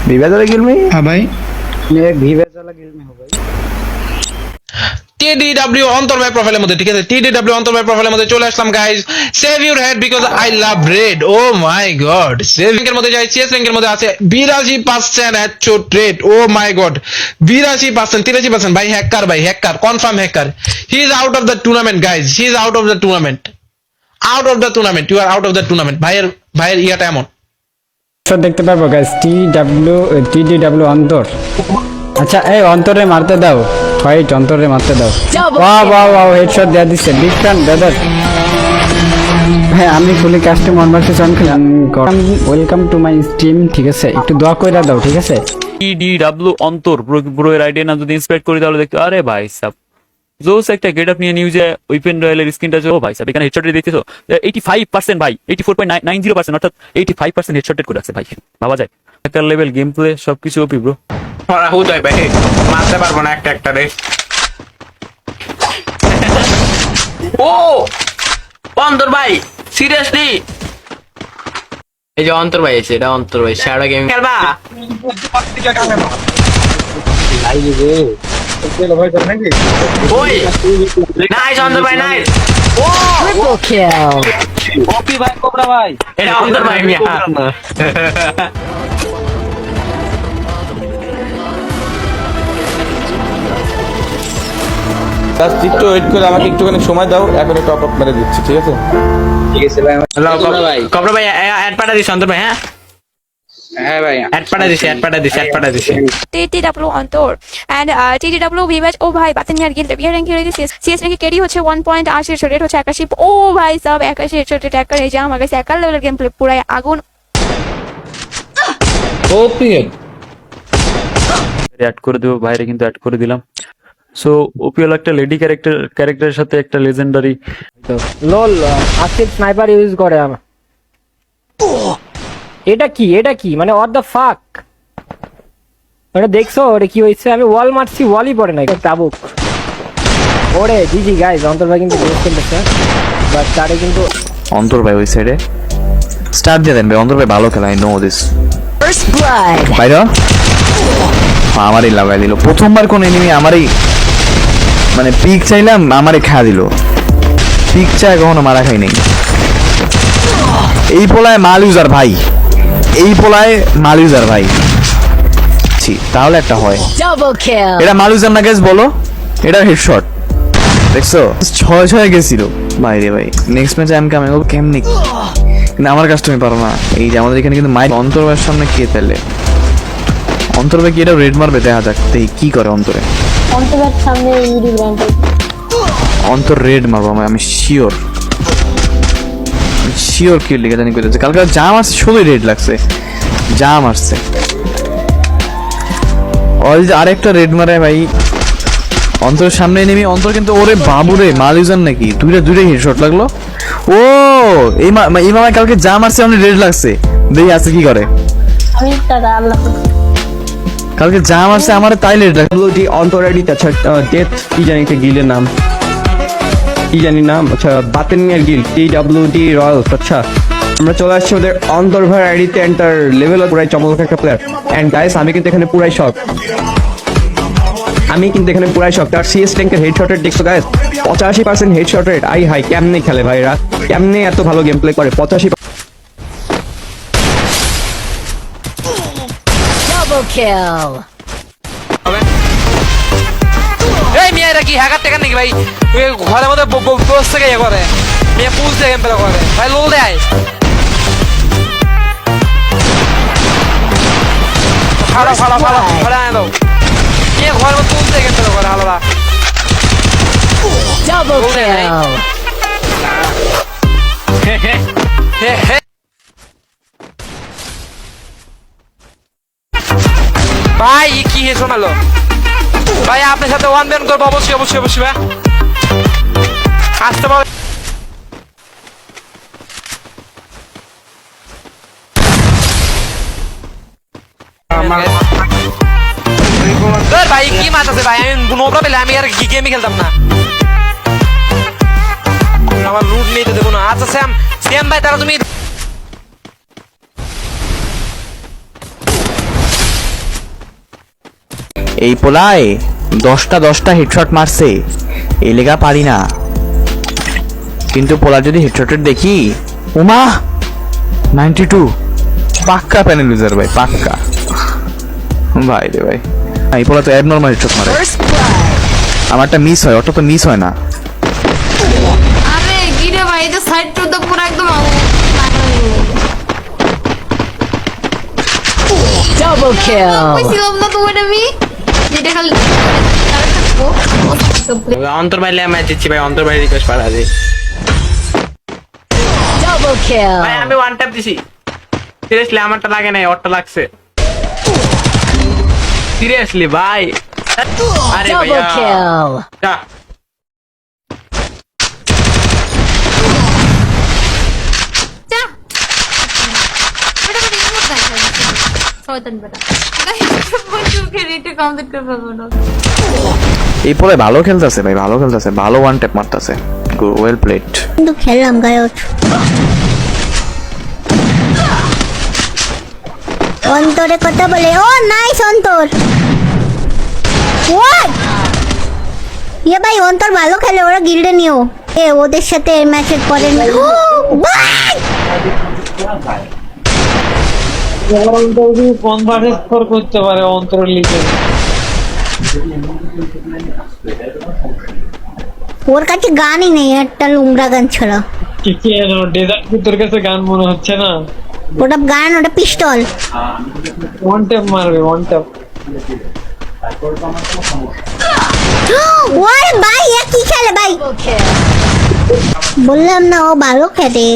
विवेक वाला गिल में? हाँ भाई मैं एक विवेक वाला गिल में हूँ भाई। TDW অন্তর ভাই প্রোফাইলের মধ্যে ঠিক আছে TDW অন্তর ভাই প্রোফাইলের মধ্যে চলে আসলাম guys save your head because I love red oh my god save র্যাঙ্কের মধ্যে যাই সিএস র্যাঙ্কের মধ্যে আছে 82% headshot rate oh my god 82% 83% ভাই hacker confirm hacker he is out of the tournament guys he is out of the tournament you are out of the tournament ভাইয়ের ইয়াটা এমন সব দেখতে পারবো গাইস TDW অন্তর আচ্ছা এই অন্তরে মারতে দাও ফাইট অন্তরে মারতে দাও ওয়াও হেডশট দেয়া দিছে বিগ ফ্যান ব্রাদার হ্যাঁ আমি fully customer versus online welcome to my stream ঠিক আছে একটু দোয়া কইরা দাও ঠিক আছে TDW অন্তর ব্রো এর আইডিয়া না যদি ইন্সপেক্ট করি তাহলে দেখতে আরে ভাই সাব জোস একটা গেটআপ নিয়ে নিউজে ওপেন রয়্যালের স্ক্রিনটা ও ভাই সাব এখানে হেডশট দিতেছো 85% ভাই 84.90% অর্থাৎ 85% হেডশট করে আছে ভাই ভাবা যায় একটা লেভেল গেম প্লে সবকিছু ওপি ব্রো মারা হুদাই ভাই মারতে পারবো না একটা রে ও অন্তর ভাই সিরিয়াসলি এই যে অন্তর ভাই এসে এটা অন্তর ভাই শ্যাডো গেম খেলবা ওই নাইস অন্তর ভাই নাইস ও ট্রিপল কিল ওপি ভাই কোবরা ভাই এটা অন্তর ভাই মিয়া জাস্ট একটু ওয়েট করে আমাকে একটুখানি সময় দাও এখন টপ আপ মেরে দিচ্ছি ঠিক আছে ठीक है भाई। হ্যালো কবরা ভাই অ্যাড পাঠা দিছ অন্তর ভাই হ্যাঁ है भाई। অ্যাড পাঠা দিছে TDW অন্তর and TDW ভিভাজ ও ভাই বাতেনিয়ার গিল্ড বিয়ার র্যাঙ্ক হয়ে গেছে সিএস র্যাঙ্কে ক্যারি হচ্ছে 1.80 রেট হচ্ছে 81 ও ভাই সব 81 হেডশট ট্যাকার এই যে আমার কাছে একাল লেভেলের গেম প্লে পুরাই আগুন ওপি অ্যাড করে দেবো বাইরে কিন্তু অ্যাড করে দিলাম সো ওপিএল একটা লেডি ক্যারেক্টারের সাথে একটা লেজেন্ডারি লল আসিফ স্নাইপার ইউজ করে আমার এটা কি মানে হোয়াট দ্য ফাক মানে দেখছো ওরে কি হইছে আমি ওয়াল মারছি ওয়ালই পড়ে নাই তাবুক ওরে জিজি গাইস অন্তর ভাই কিন্তু বেস্ট খেলতেছে বাট তারে কিন্তু অন্তর ভাই ওই সাইডে স্টার্ট দিয়ে দেন ভাই অন্তর ভাই ভালো খেলা I know this first blood ভাই আমারই লাগাই দিল প্রথমবার কোন এনিমি আমারই মানে পিক চাইলাম আমারই খা দিল পিক চাই কখনো মারা খাই নাই এই পোলায় মাল ইউজার ভাই তাহলে একটা হয় এটা মাল ইউজার না গেস বলো এটা হেডশট দেখছো 6 গেছিল বাইরে ভাই নেক্সট ম্যাচে আমি কেমনি কিন্তু আমার কাছে তুমি পারো না এই যে আমাদের এখানে কিন্তু মাই অন্তরভাইয়ের সামনে কে তেলে অন্তরভাই কি এটা রেড মারবে দেখা যাক কি করে অন্তরের সামনে অন্তর রেড মারবো আমি শিওর কি লিখে জানি কইতেছে কালকে জাম আসছে শুধুই রেড লাগছে জাম আসছে ওই যে আরেকটা রেড মারে ভাই অন্তরের সামনে নেমে অন্তর কিন্তু ওরে বাবুরে মালিজান নাকি দুইটা হেডশট লাগলো ও এই মামা কালকে জাম আসছে অনেক রেড লাগছে দেখি আছে কি করে কালকে জাম আসছে আমার তাই রেড লাগলো অন্তরাডি আচ্ছা ডেথ কি জানি একটা গিলের নাম কি জানি নাম আচ্ছা বাতেনিয়ার গিল TWD রয়্যালস আচ্ছা আমরা চলে আসছি ওদের অন্তর ভাই আইডিতে এন্টার লেভেল পুরাই চমৎকার একটা প্লেয়ার এন্ড গাইস আমি কিন্তু এখানে পুরাই শক তার সিএস র্যাঙ্কের হেডশট রেট দেখছো গাইস 85% হেডশট রেট আই হাই কেমনে খেলে ভাইরা কেমনে এত ভালো গেম প্লে করে 85 ডাবল কিল এই মিয়া এটা কি হ্যাকার টেকার নাকি ভাই ঘরের মধ্যে বস থেকে ইয়ে করে মিয়া পুল থেকে গেম প্লে করে ভাই লোল দেয় ফাড়া আনে দাও মিয়া ঘরের মধ্যে পুল থেকে গেম প্লে করে আলাদা ডাবল কিল ভাই কি হে শোনালো ভাই আপনার সাথে ওয়ান ব্যান করবো অবশ্যই ভাই আসতে পারো ভাই কি মাছ আছে ভাই আমি নোবরা পেলে আমি আর গেমই খেলতাম না আমার রুট নিতে দেবো না আচ্ছা স্যাম ভাই তারা তুমি এই পোলায় 10টা হেডশট মারছে, এই লেগা পারি না। কিন্তু পোলা যদি হেডশটের দেখি, উমা 92 পাক্কা প্যানেল ইউজার ভাই, পাক্কা ভাই রে ভাই। এই পোলা তো অ্যাবনরমাল হেডশট মারে, আমারটা মিস হয়, ওটা তো মিস হয় না। আরে গিরে ভাই এটা সাইড টু দা পুরো একদম ডাবল কিল কইছিলাম না তোমার আমি যেটা খালি অন্তর ভাই ম্যাচ দিচ্ছি ভাই, অন্তর ভাই রিকোয়েস্ট পাঠা দে ডাবল কিল ভাই। আমি ওয়ান ট্যাপ দিছি, সিরিয়াসলি আমারটা লাগে নাই, ওরটা লাগছে সিরিয়াসলি ভাই। আরে ভাইয়া যা। যা বেটা বেটা ইমোট দেখাই শয়তান বেটা বন্ধু খেলিতে কমপ্লিট করে ফেলবো না। এই পোলা ভালো খেলতেছে ভাই, ভালো খেলতেছে, ভালো ওয়ান ট্যাপ মারতেছে, ওয়েল প্লেড। কিন্তু খেললাম গায়ক অন্তরে কথা বলে। ও নাইস অন্তর, ওয়াই ইয়ে ভাই অন্তর ভালো খেলে, ওরা গিল্ডে নিও ওদের সাথে ম্যাচের পরে করতে পারে অন্তর লিগে। ওর কাছে গানই নেই, একটা লুমরা গান ছাড়া। তোর কাছে গান মনে হচ্ছে না? ওটা গান, ওটা পিস্তল। ওয়ান ট্যাপ মারবে, ওয়ান ট্যাপ। ওরে ভাই কি খেলে ভাই, বললাম না ও ভালো খেলে।